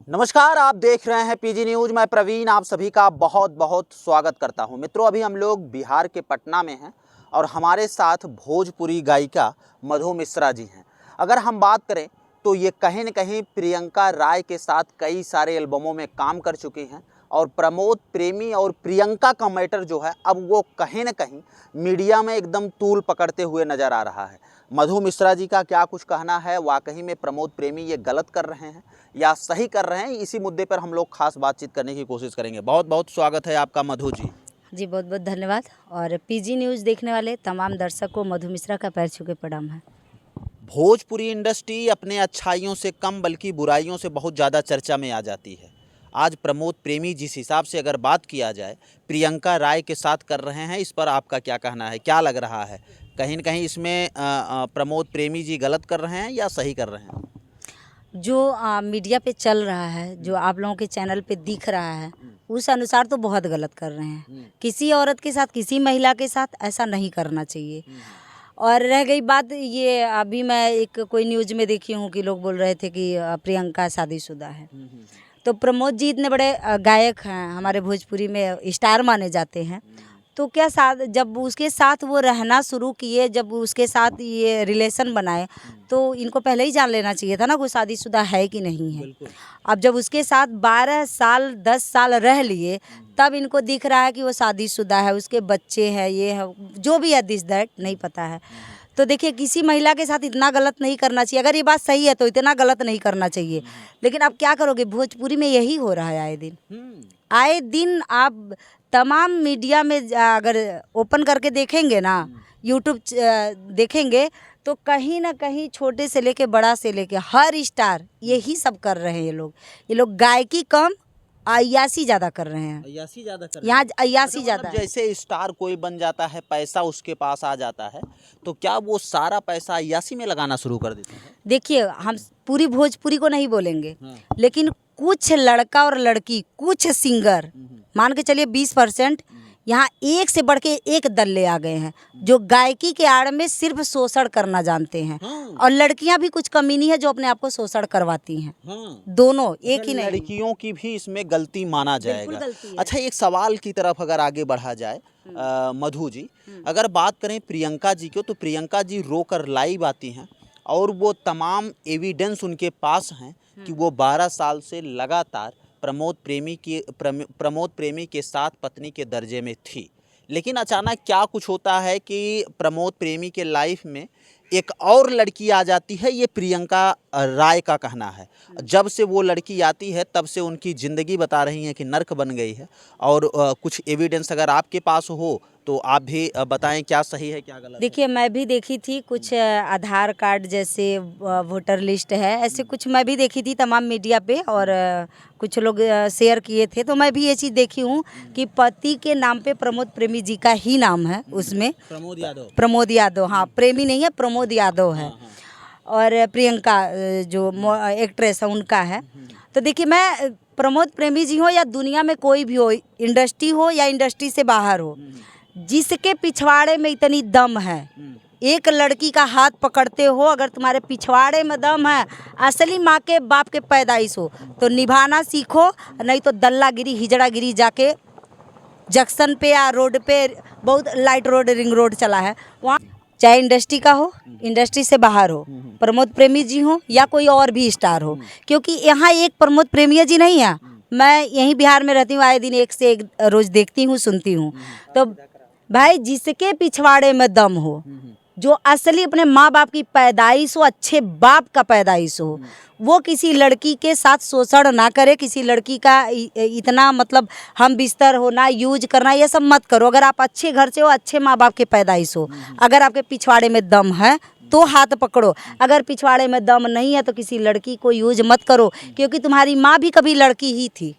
नमस्कार, आप देख रहे हैं पीजी न्यूज। मैं प्रवीण आप सभी का बहुत बहुत स्वागत करता हूं। मित्रों, अभी हम लोग बिहार के पटना में हैं और हमारे साथ भोजपुरी गायिका मधु मिश्रा जी हैं। अगर हम बात करें तो ये कहीं न कहीं प्रियंका राय के साथ कई सारे एल्बमों में काम कर चुकी हैं और प्रमोद प्रेमी और प्रियंका का मैटर जो है अब वो कहीं न कहीं मीडिया में एकदम तूल पकड़ते हुए नज़र आ रहा है। मधु मिश्रा जी का क्या कुछ कहना है, वाकई में प्रमोद प्रेमी ये गलत कर रहे हैं या सही कर रहे हैं, इसी मुद्दे पर हम लोग खास बातचीत करने की कोशिश करेंगे। बहुत बहुत स्वागत है आपका मधु जी। जी बहुत बहुत धन्यवाद। और पीजी न्यूज़ देखने वाले तमाम दर्शक को मधु मिश्रा का पैर छू के प्रणाम है। भोजपुरी इंडस्ट्री अपने अच्छाइयों से कम बल्कि बुराइयों से बहुत ज़्यादा चर्चा में आ जाती है। आज प्रमोद प्रेमी जिस हिसाब से अगर बात किया जाए प्रियंका राय के साथ कर रहे हैं, इस पर आपका क्या कहना है? क्या लग रहा है, कहीं न कहीं इसमें प्रमोद प्रेमी जी गलत कर रहे हैं या सही कर रहे हैं? जो मीडिया पे चल रहा है, जो आप लोगों के चैनल पे दिख रहा है, उस अनुसार तो बहुत गलत कर रहे हैं। किसी औरत के साथ, किसी महिला के साथ ऐसा नहीं करना चाहिए। और रह गई बात, ये अभी मैं एक कोई न्यूज़ में देखी हूँ कि लोग बोल रहे थे कि प्रियंका शादीशुदा है। तो प्रमोद जी इतने बड़े गायक हैं, हमारे भोजपुरी में स्टार माने जाते हैं। तो क्या साथ जब उसके साथ वो रहना शुरू किए, जब उसके साथ ये रिलेशन बनाए, तो इनको पहले ही जान लेना चाहिए था ना कोई शादीशुदा है कि नहीं है। अब जब उसके साथ 12 साल 10 साल रह लिए, तब इनको दिख रहा है कि वो शादीशुदा है, उसके बच्चे हैं, ये है जो भी है, दिस दैट नहीं पता है। तो देखिए, किसी महिला के साथ इतना गलत नहीं करना चाहिए। अगर ये बात सही है तो इतना गलत नहीं करना चाहिए। लेकिन अब क्या करोगे, भोजपुरी में यही हो रहा है आए दिन आप तमाम मीडिया में अगर ओपन करके देखेंगे ना, यूट्यूब देखेंगे, तो कहीं ना कहीं छोटे से लेके बड़ा से लेके हर स्टार यही सब कर रहे हैं। ये लोग गायकी कम, अय्यासी ज़्यादा कर रहे हैं। अय्यासी ज़्यादा कर रहे हैं। यहाँ अय्यासी ज़्यादा है। जैसे स्टार कोई बन जाता है, पैसा उसके पास आ जाता है, तो क्या वो सारा पैसा अय्यासी में लगाना शुरू कर देते हैं? देखिए, हम पूरी भोजपुरी को नहीं बोलेंगे, लेकिन कुछ लड़का और लड़की, कुछ सिंगर, मान के चलिए 20%, यहाँ एक से बढ़ के एक दल्ले आ गए हैं जो गायकी के आड़ में सिर्फ शोषण करना जानते हैं। और लड़कियां भी कुछ कमी नहीं है जो अपने आप को शोषण करवाती हैं। दोनों एक ही नहीं। लड़कियों की भी इसमें गलती माना जाएगा। गलती है। अच्छा, एक सवाल की तरफ अगर आगे बढ़ा जाए, मधु जी, अगर बात करें प्रियंका जी को, तो प्रियंका जी रोकर लाइव आती हैं और वो तमाम एविडेंस उनके पास हैं कि वो 12 साल से लगातार प्रमोद प्रेमी के साथ पत्नी के दर्जे में थी। लेकिन अचानक क्या कुछ होता है कि प्रमोद प्रेमी के लाइफ में एक और लड़की आ जाती है, ये प्रियंका राय का कहना है। जब से वो लड़की आती है तब से उनकी ज़िंदगी बता रही हैं कि नर्क बन गई है। और कुछ एविडेंस अगर आपके पास हो तो आप भी बताएं, क्या सही है क्या गलत? देखिए, मैं भी देखी थी कुछ आधार कार्ड जैसे वोटर लिस्ट है, ऐसे कुछ मैं भी देखी थी तमाम मीडिया पे, और कुछ लोग शेयर किए थे। तो मैं भी ये चीज़ देखी हूँ कि पति के नाम पे प्रमोद प्रेमी जी का ही नाम है उसमें। प्रमोद यादव, हाँ, प्रेमी नहीं है, प्रमोद यादव है। और प्रियंका जो एक्ट्रेस है उनका है। तो देखिए, मैं प्रमोद प्रेमी जी हो या दुनिया में कोई भी हो, इंडस्ट्री हो या इंडस्ट्री से बाहर हो, जिसके पिछवाड़े में इतनी दम है, एक लड़की का हाथ पकड़ते हो, अगर तुम्हारे पिछवाड़े में दम है, असली माँ के बाप के पैदाइश हो, तो निभाना सीखो। नहीं तो दल्लागिरी, हिजड़ागिरी जाके जंक्शन पे या रोड पे, बहुत लाइट रोड, रिंग रोड चला है वहाँ, चाहे इंडस्ट्री का हो, इंडस्ट्री से बाहर हो, प्रमोद प्रेमी जी हो या कोई और भी स्टार हो, क्योंकि यहाँ एक प्रमोद प्रेमी जी नहीं है। मैं यहीं बिहार में रहती हूँ, आए दिन एक से एक रोज देखती हूँ, सुनती हूँ। तो भाई, जिसके पिछवाड़े में दम हो, जो असली अपने माँ बाप की पैदाइश हो, अच्छे बाप का पैदाइश हो, वो किसी लड़की के साथ शोषण ना करे, किसी लड़की का इतना मतलब हम बिस्तर होना, यूज करना, ये सब मत करो। अगर आप अच्छे घर से हो, अच्छे माँ बाप के पैदाइश हो, अगर आपके पिछवाड़े में दम है तो हाथ पकड़ो। अगर पिछवाड़े में दम नहीं है तो किसी लड़की को यूज मत करो, क्योंकि तुम्हारी माँ भी कभी लड़की ही थी।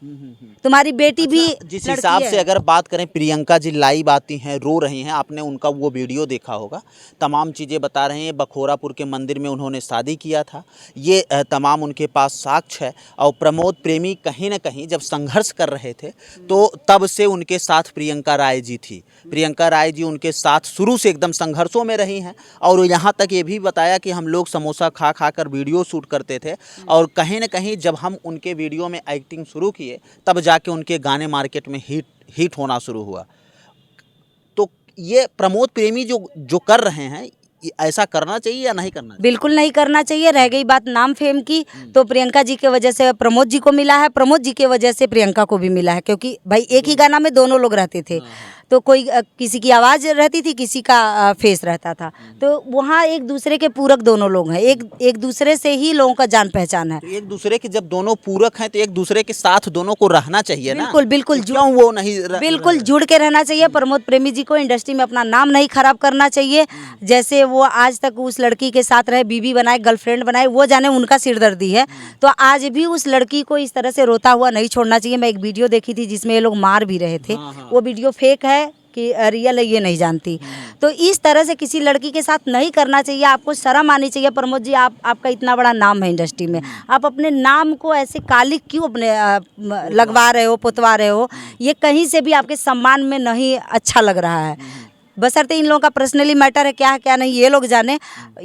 तुम्हारी बेटी भी जिस लड़की हिसाब से है। अगर बात करें, प्रियंका जी लाइव आती हैं, रो रही हैं, आपने उनका वो वीडियो देखा होगा, तमाम चीज़ें बता रहे हैं। बखोरापुर के मंदिर में उन्होंने शादी किया था, ये तमाम उनके पास साक्ष्य है। और प्रमोद प्रेमी कहीं ना कहीं जब संघर्ष कर रहे थे तो तब से उनके साथ प्रियंका राय जी थी। प्रियंका राय जी उनके साथ शुरू से एकदम संघर्षों में रही हैं। और यहाँ तक ये भी बताया कि हम लोग समोसा खा खा कर वीडियो शूट करते थे, और कहीं ना कहीं जब हम उनके वीडियो में एक्टिंग शुरू किए तब जाके उनके गाने मार्केट में हिट होना शुरू हुआ। तो ये प्रमोद प्रेमी जो कर रहे हैं, ये ऐसा करना चाहिए या नहीं करना चाहिए? बिल्कुल नहीं करना चाहिए। रह गई बात नाम फेम की, तो प्रियंका जी के वजह से प्रमोद जी को मिला है, प्रमोद जी के वजह से प्रियंका को भी मिला है, क्योंकि भाई एक ही गाना में दोनों लोग रहते थे। तो कोई किसी की आवाज़ रहती थी, किसी का फेस रहता था, तो वहाँ एक दूसरे के पूरक दोनों लोग हैं, एक दूसरे से ही लोगों का जान पहचान है। तो एक दूसरे के जब दोनों पूरक हैं तो एक दूसरे के साथ दोनों को रहना चाहिए ना। बिल्कुल बिल्कुल तो क्यों वो नहीं बिल्कुल जुड़ के रहना चाहिए। प्रमोद प्रेमी जी को इंडस्ट्री में अपना नाम नहीं खराब करना चाहिए। जैसे वो आज तक उस लड़की के साथ रहे, बीवी बनाए, गर्लफ्रेंड बनाए, वो जाने उनका सिरदर्दी है, तो आज भी उस लड़की को इस तरह से रोता हुआ नहीं छोड़ना चाहिए। मैं एक वीडियो देखी थी जिसमें ये लोग मार भी रहे थे, वो वीडियो फेक है कि रियल है ये नहीं जानती। तो इस तरह से किसी लड़की के साथ नहीं करना चाहिए। आपको शर्म आनी चाहिए। प्रमोद जी, आपका इतना बड़ा नाम है इंडस्ट्री में, आप अपने नाम को ऐसे कालिक क्यों अपने लगवा रहे हो, पुतवा रहे हो? ये कहीं से भी आपके सम्मान में नहीं अच्छा लग रहा है। बशर्ते इन लोगों का पर्सनली मैटर है, क्या है क्या नहीं ये लोग जाने।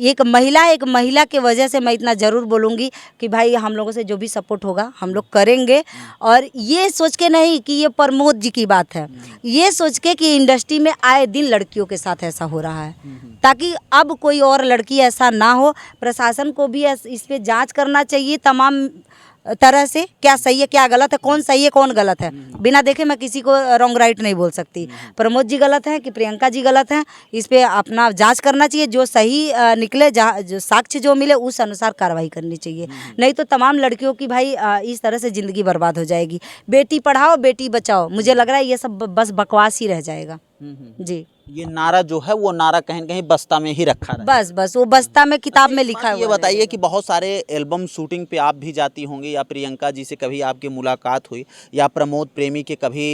एक महिला के वजह से मैं इतना ज़रूर बोलूँगी कि भाई हम लोगों से जो भी सपोर्ट होगा हम लोग करेंगे, और ये सोच के नहीं कि ये प्रमोद जी की बात है, ये सोच के कि इंडस्ट्री में आए दिन लड़कियों के साथ ऐसा हो रहा है, ताकि अब कोई और लड़की ऐसा ना हो। प्रशासन को भी इस पे जांच करना चाहिए तमाम तरह से, क्या सही है क्या गलत है, कौन सही है कौन गलत है। बिना देखे मैं किसी को रॉन्ग राइट नहीं बोल सकती। प्रमोद जी गलत हैं कि प्रियंका जी गलत हैं, इस पे अपना जांच करना चाहिए। जो सही निकले, जो साक्ष्य जो मिले उस अनुसार कार्रवाई करनी चाहिए। नहीं तो तमाम लड़कियों की भाई इस तरह से ज़िंदगी बर्बाद हो जाएगी। बेटी पढ़ाओ बेटी बचाओ, मुझे लग रहा है ये सब बस बकवास ही रह जाएगा। जी, ये नारा जो है वो नारा कहीं कहीं बस्ता में ही रखा रहा है। बस वो बस्ता में किताब में लिखा ये हुआ बताइए कि बहुत सारे एल्बम शूटिंग पे आप भी जाती होंगी, या प्रियंका जी से कभी आपकी मुलाकात हुई, या प्रमोद प्रेमी के कभी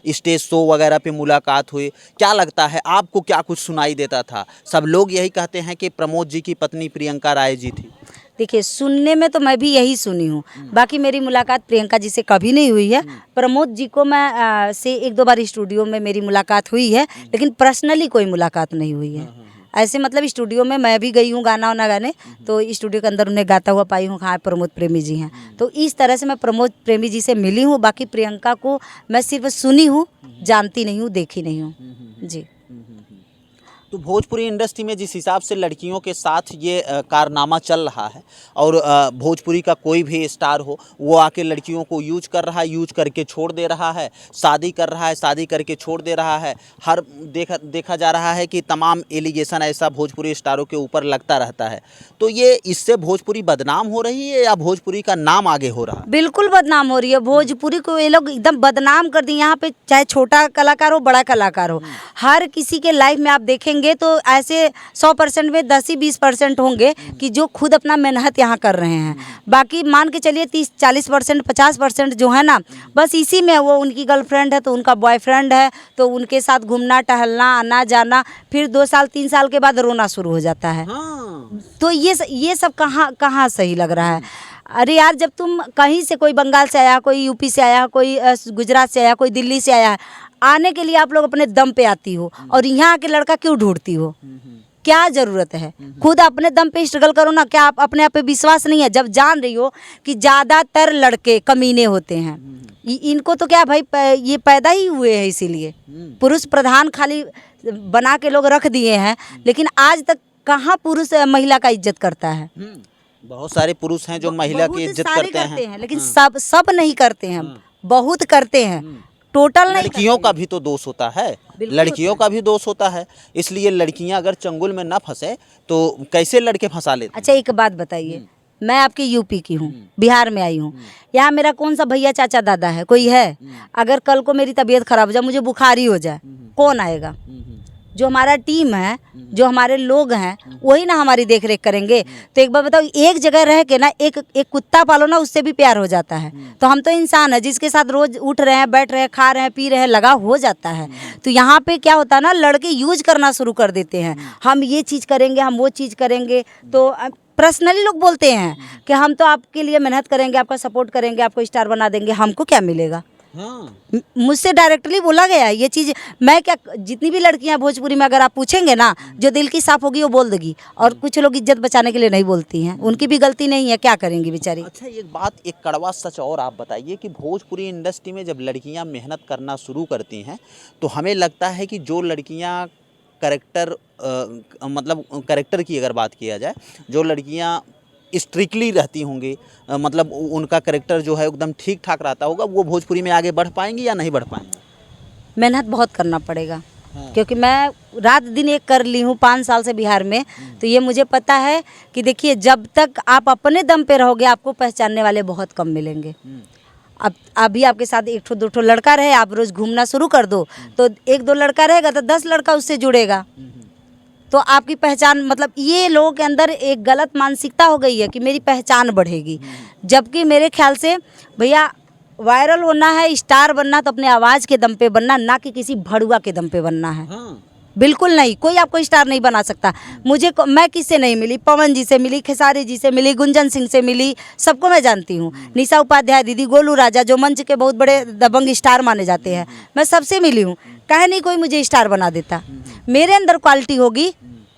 स्टेज शो वगैरह पे मुलाकात हुई, क्या लगता है आपको, क्या कुछ सुनाई देता था? सब लोग यही कहते हैं कि प्रमोद जी की पत्नी प्रियंका राय जी थी। देखिए, सुनने में तो मैं भी यही सुनी हूँ, बाकी मेरी मुलाकात प्रियंका जी से कभी नहीं हुई है। प्रमोद जी को मैं से एक दो बार स्टूडियो में मेरी मुलाकात हुई है, लेकिन पर्सनली कोई मुलाकात नहीं हुई है। ऐसे मतलब स्टूडियो में मैं भी गई हूँ गाना वाना गाने, तो स्टूडियो के अंदर उन्हें गाता हुआ पाई हूँ, हाँ प्रमोद प्रेमी जी हैं। तो इस तरह से मैं प्रमोद प्रेमी जी से मिली हूँ। बाकी प्रियंका को मैं सिर्फ सुनी हूँ, जानती नहीं हूँ, देखी नहीं हूँ। जी। तो भोजपुरी इंडस्ट्री में जिस हिसाब से लड़कियों के साथ ये कारनामा चल रहा है, और भोजपुरी का कोई भी स्टार हो वो आके लड़कियों को यूज कर रहा है, यूज करके छोड़ दे रहा है, शादी कर रहा है, शादी करके छोड़ दे रहा है, हर देखा जा रहा है कि तमाम एलिगेशन ऐसा भोजपुरी स्टारों के ऊपर लगता रहता है। तो ये इससे भोजपुरी बदनाम हो रही है या भोजपुरी का नाम आगे हो रहा है? बिल्कुल बदनाम हो रही है भोजपुरी को, ये लोग एकदम बदनाम कर दिए। यहाँ पे चाहे छोटा कलाकार हो बड़ा कलाकार हो, हर किसी के लाइफ में आप देखेंगे तो ऐसे 100% में 10 ही 20% होंगे कि जो खुद अपना मेहनत यहाँ कर रहे हैं। बाकी मान के चलिए 30-40% 50% जो है ना, बस इसी में वो उनकी गर्लफ्रेंड है तो उनका बॉयफ्रेंड है तो उनके साथ घूमना टहलना आना जाना, फिर 2 साल 3 साल के बाद रोना शुरू हो जाता है। तो ये सब कहाँ सही लग रहा है? अरे यार, जब तुम कहीं से, कोई बंगाल से आया, कोई यूपी से आया, कोई गुजरात से आया, कोई दिल्ली से आया, आने के लिए आप लोग अपने दम पे आती हो, और यहाँ आके लड़का क्यों ढूंढती हो? क्या ज़रूरत है? खुद अपने दम पे स्ट्रगल करो ना। क्या आप अपने आप पे विश्वास नहीं है? जब जान रही हो कि ज़्यादातर लड़के कमीने होते हैं, इनको तो क्या भाई ये पैदा ही हुए हैं इसीलिए पुरुष प्रधान खाली बना के लोग रख दिए हैं। लेकिन आज तक कहाँ पुरुष महिला का इज्जत करता है? बहुत सारे पुरुष हैं जो महिला की इज्जत करते हैं, लेकिन सब नहीं करते हैं, बहुत करते हैं, टोटल नहीं। लड़कियों का भी तो दोष होता है, लड़कियों का भी दोष होता है। इसलिए लड़कियां अगर चंगुल में ना फंसे तो कैसे लड़के फंसा लेते? अच्छा, एक बात बताइए, मैं आपके यूपी की हूँ, बिहार में आई हूँ, यहाँ मेरा कौन सा भैया चाचा दादा है? कोई है? अगर कल को मेरी तबीयत खराब हो जाए, मुझे बुखार ही हो जाए, कौन आएगा? जो हमारा टीम है, जो हमारे लोग हैं, वही ना हमारी देख रेख करेंगे। तो एक बार बताओ, एक जगह रह के ना एक कुत्ता पालो ना, उससे भी प्यार हो जाता है। तो हम तो इंसान है, जिसके साथ रोज उठ रहे हैं, बैठ रहे हैं, खा रहे हैं, पी रहे हैं, लगा हो जाता है। तो यहाँ पे क्या होता है ना, लड़के यूज करना शुरू कर देते हैं, हम ये चीज़ करेंगे, हम वो चीज़ करेंगे। तो पर्सनली लोग बोलते हैं कि हम तो आपके लिए मेहनत करेंगे, आपका सपोर्ट करेंगे, आपको स्टार बना देंगे, हमको क्या मिलेगा। हाँ। मुझसे डायरेक्टली बोला गया है ये चीज़। मैं क्या, जितनी भी लड़कियां भोजपुरी में अगर आप पूछेंगे ना, जो दिल की साफ होगी वो बोल देगी। और कुछ लोग इज्जत बचाने के लिए नहीं बोलती हैं, उनकी भी गलती नहीं है, क्या करेंगी बेचारी। अच्छा, एक बात, एक कड़वा सच और आप बताइए कि भोजपुरी इंडस्ट्री में जब लड़कियां मेहनत करना शुरू करती हैं तो हमें लगता है कि जो लड़कियां कैरेक्टर मतलब कैरेक्टर की अगर बात किया जाए, जो लड़कियां स्ट्रिक्टली रहती होंगी, मतलब उनका कैरेक्टर जो है एकदम ठीक ठाक रहता होगा, वो भोजपुरी में आगे बढ़ पाएंगी या नहीं बढ़ पाएंगी? मेहनत बहुत करना पड़ेगा। हाँ। क्योंकि मैं रात दिन एक कर ली हूँ 5 साल से बिहार में, तो ये मुझे पता है कि देखिए, जब तक आप अपने दम पे रहोगे, आपको पहचानने वाले बहुत कम मिलेंगे। अब अभी आपके साथ 1-2 लड़का रहे, आप रोज़ घूमना शुरू कर दो, तो 1-2 लड़का रहेगा तो 10 लड़का उससे जुड़ेगा, तो आपकी पहचान, मतलब ये लोगों के अंदर एक गलत मानसिकता हो गई है कि मेरी पहचान बढ़ेगी। जबकि मेरे ख्याल से भैया, वायरल होना है, स्टार बनना, तो अपने आवाज़ के दम पे बनना, ना कि किसी भड़ुआ के दम पे बनना है। हाँ। बिल्कुल नहीं, कोई आपको स्टार नहीं बना सकता। मैं किससे नहीं मिली, पवन जी से मिली, खेसारी जी से मिली, गुंजन सिंह से मिली, सबको मैं जानती हूँ। निशा उपाध्याय दीदी, गोलू राजा, जो मंच के बहुत बड़े दबंग स्टार माने जाते हैं, मैं सबसे मिली हूँ। कहे नहीं कोई मुझे स्टार बना देता। मेरे अंदर क्वालिटी होगी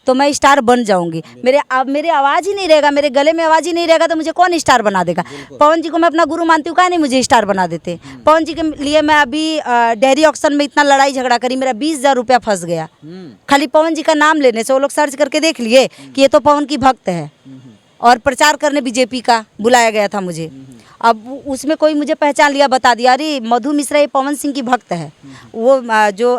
तो मैं स्टार बन जाऊंगी। मेरे आवाज़ ही नहीं रहेगा, मेरे गले में आवाज़ ही नहीं रहेगा, तो मुझे कौन स्टार बना देगा। पवन जी को मैं अपना गुरु मानती हूँ, कहा नहीं मुझे स्टार बना देते। पवन जी के लिए मैं अभी डेयरी ऑक्शन में इतना लड़ाई झगड़ा करी, मेरा 20,000 रुपया फंस गया खाली पवन जी का नाम लेने से। वो लोग सर्च करके देख लिए कि ये तो पवन की भक्त है, और प्रचार करने बीजेपी का बुलाया गया था मुझे। अब उसमें कोई मुझे पहचान लिया, बता दिया, अरे मधु मिश्रा ये पवन सिंह की भक्त है। वो जो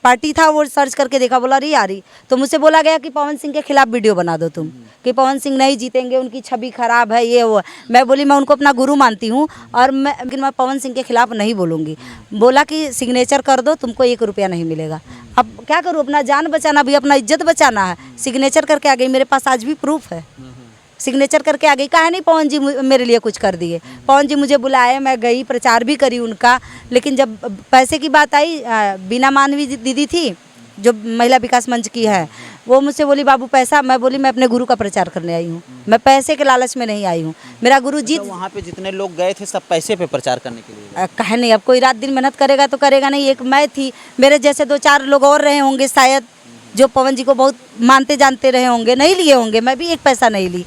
पार्टी था वो सर्च करके देखा, बोला अरे यार, तो मुझसे बोला गया कि पवन सिंह के खिलाफ वीडियो बना दो तुम, कि पवन सिंह नहीं जीतेंगे, उनकी छवि खराब है, ये वो। मैं बोली मैं उनको अपना गुरु मानती हूँ, और लेकिन मैं पवन सिंह के खिलाफ नहीं बोलूँगी। बोला कि सिग्नेचर कर दो, तुमको 1 रुपया नहीं मिलेगा। अब क्या करूँ, अपना जान बचाना भी, अपना इज्जत बचाना है। सिग्नेचर करके आ गई, मेरे पास आज भी प्रूफ है, सिग्नेचर करके आ गई। कहा नहीं पवन जी मेरे लिए कुछ कर दिए। पवन जी मुझे बुलाए, मैं गई, प्रचार भी करी उनका। लेकिन जब पैसे की बात आई, बीना मानवी दीदी थी जो महिला विकास मंच की है, वो मुझसे बोली बाबू पैसा। मैं बोली मैं अपने गुरु का प्रचार करने आई हूँ, मैं पैसे के लालच में नहीं आई हूँ। मेरा गुरु जी। तो वहाँ पे जितने लोग गए थे सब पैसे पे प्रचार करने के लिए? कहे नहीं, अब कोई रात दिन मेहनत करेगा तो करेगा नहीं। एक मैं थी, मेरे जैसे 2-4 लोग और रहे होंगे शायद, जो पवन जी को बहुत मानते जानते रहे होंगे, नहीं लिए होंगे। मैं भी एक पैसा नहीं ली।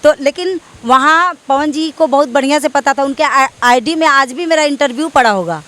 तो लेकिन वहाँ पवन जी को बहुत बढ़िया से पता था, उनके आईडी में आज भी मेरा इंटरव्यू पड़ा होगा।